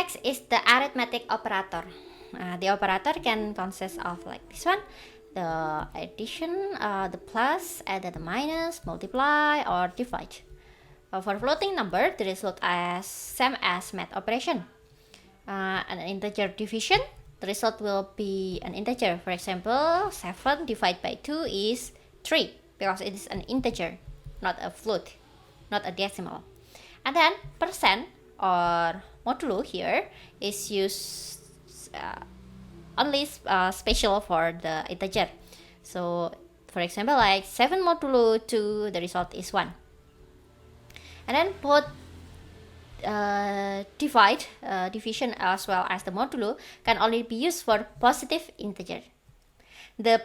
Next is the arithmetic operator. The operator can consist of like this one, the addition, the plus, and then the minus, multiply, or divide. For floating number, the result is same as math operation. An integer division, the result will be an integer. For example, 7 divided by 2 is 3, because it is an integer, not a float, not a decimal. And then percent or modulo here is used only special for the integer. So for example, like 7 modulo 2, the result is 1. And then both division as well as the modulo can only be used for positive integer. The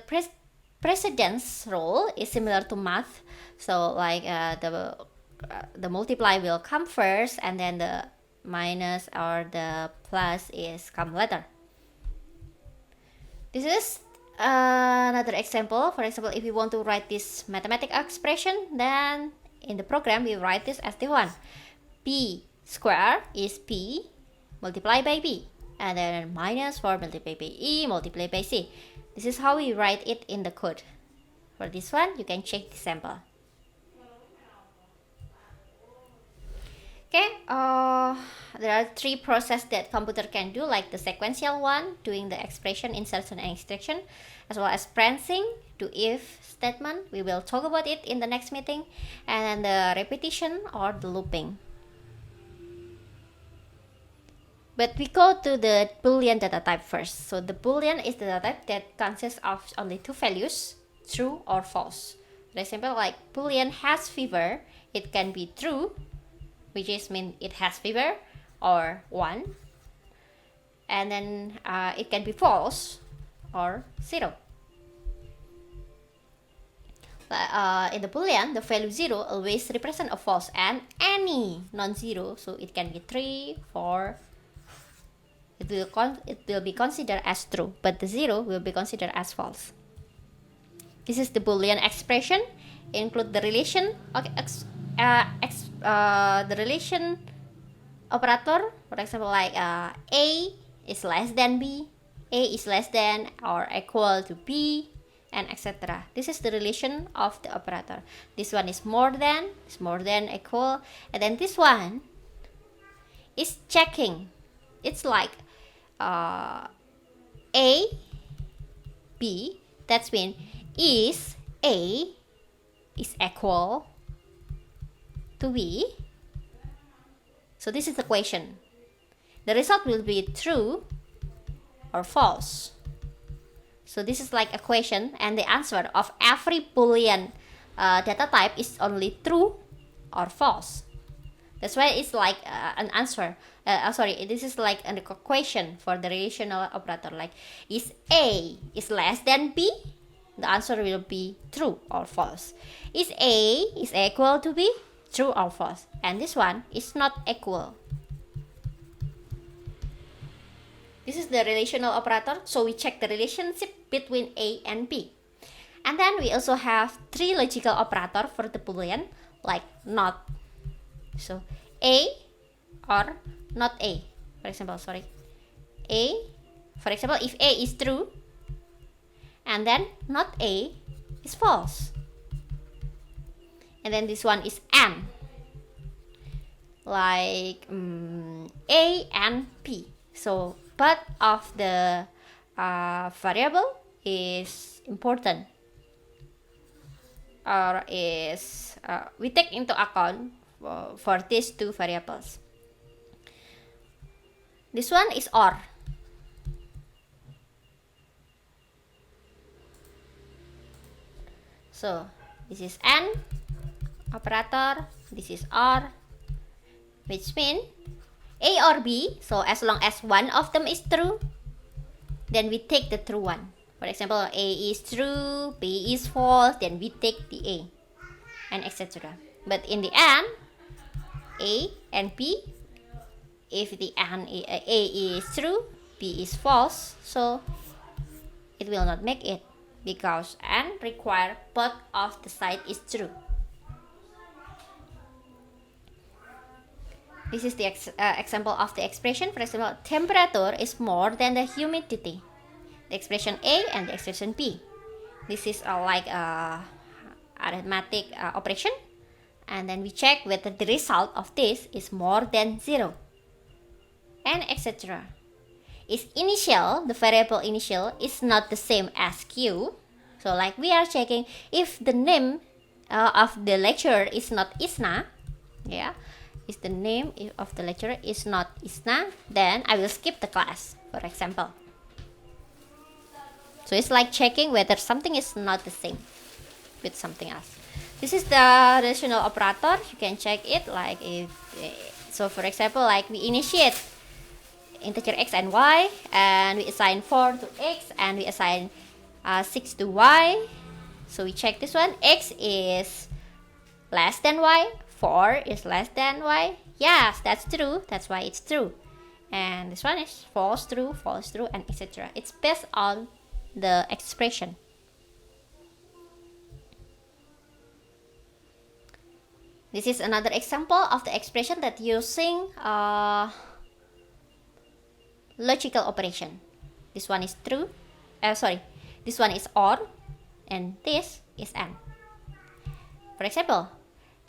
precedence rule is similar to math, so like the multiply will come first, and then the minus or the plus is come later. This is another example. For example, if you want to write this mathematical expression, then in the program we write this as the one. P square is P multiplied by B, and then minus 4 multiplied by E multiplied by C. This is how we write it in the code. For this one, you can check the sample. Okay, there are 3 processes that computer can do, like the sequential one, doing the expression, insertion, and extraction, as well as branching, do if statement. We will talk about it in the next meeting, and then the repetition or the looping. But we go to the Boolean data type first. So the Boolean is the data type that consists of only 2 values, true or false. For example, like Boolean has fever, it can be true, which is mean it has fever, or 1. And then it can be false or 0. In the Boolean, the value 0 always represent a false and any non-zero, so it can be 3, 4. It will be considered as true, but the 0 will be considered as false. This is the Boolean expression. Include the relation the relation operator. For example, like A is less than B, A is less than or equal to B, and etc. This is the relation of the operator. This one is more than, equal, and then this one is checking. It's like A, B, that's mean is A is equal to B. So this is the question. The result will be true or false. So this is like a question, and the answer of every Boolean data type is only true or false. That's why it's like an answer. This is like an equation for the relational operator. Like, is A is less than B? The answer will be true or false. Is A is equal to B? True or false? And this one is not equal. This is the relational operator. So we check the relationship between A and B. And then we also have 3 logical operator for the Boolean, like not. So A or not A. For example, A. For example, if A is true, and then not A is false. And then this one is and. Like A and P. So part of the variable is important, or is we take into account for these 2 variables. This one is OR. So this is AND operator, this is OR, which means A or B. So as long as one of them is true, then we take the true one. For example, A is true, B is false, then we take the A, and etc. But in the end, A and B, if the and A is true, B is false, so it will not make it, because and require both of the side is true. This is the example of the expression. For example, temperature is more than the humidity. The expression A and the expression B. This is like a arithmetic operation, and then we check whether the result of this is more than 0, and etc. Is initial, the variable initial, is not the same as Q. So like we are checking if the name of the lecturer is not Isna, yeah, if the name of the lecturer is not Isna, then I will skip the class, for example. So it's like checking whether something is not the same with something else. This is the relational operator. You can check it like if, so for example, like we initiate integer x and y, and we assign 4 to x, and we assign 6 to y. So we check this one. X is less than y, 4 is less than y. Yes, that's true, that's why it's true. And this one is false, true, and etc. It's based on the expression. This is another example of the expression that using logical operation. This one is true, this one is OR, and this is AND. For example,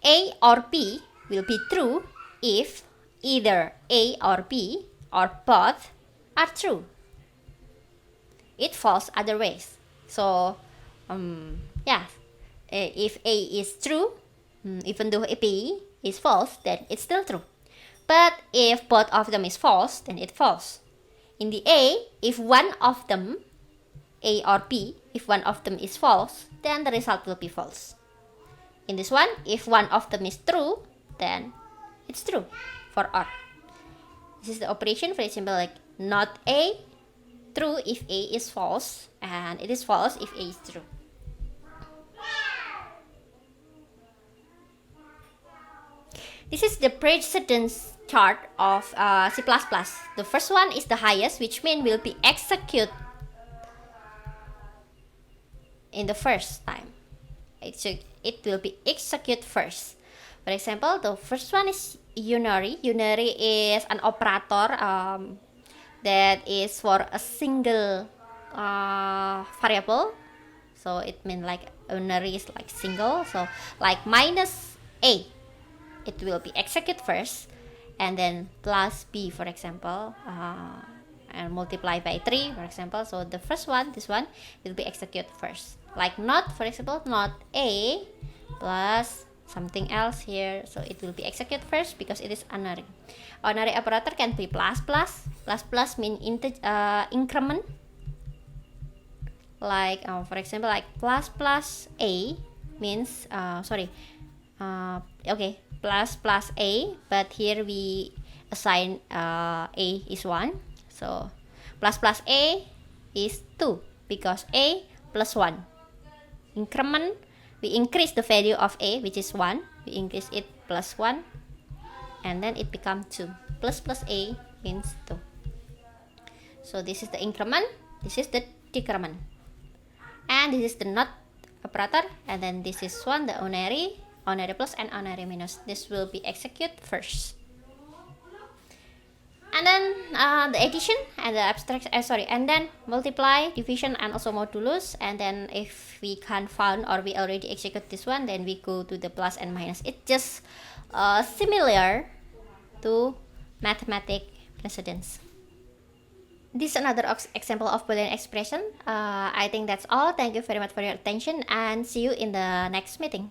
A or B will be true if either A or B or both are true. It falls other ways. So yeah, if A is true, even though B is false, then it's still true. But if both of them is false, then it falls. In the A, if one of them, A or B, if one of them is false, then the result will be false. In this one, if one of them is true, then it's true for OR. This is the operation. For example, like not A, true if A is false, and it is false if A is true. This is the precedence chart of C++. The first one is the highest, which means will be execute in the first time. It will be execute first. For example, the first one is unary. Unary is an operator that is for a single variable. So it means like unary is like single. So like minus A, it will be execute first, and then plus B, for example, and multiply by 3, for example. So the first one, this one, will be execute first. Like not, for example, not A plus something else here, so it will be execute first because it is unary. Unary operator can be plus mean increment. Like for example, like plus A means plus A, but here we assign A is 1, so plus A is 2 because A plus 1. Increment, we increase the value of A, which is 1, we increase it plus 1, and then it becomes 2. Plus A means 2. So this is the increment, this is the decrement, and this is the not operator, and then this is one, the unary plus and unary minus. This will be execute first. And then the addition and the abstract, and then multiply, division, and also modulus. And then if we can't find or we already execute this one, then we go to the plus and minus. It's just similar to mathematic precedence. This is another example of Boolean expression. I think that's all. Thank you very much for your attention, and see you in the next meeting.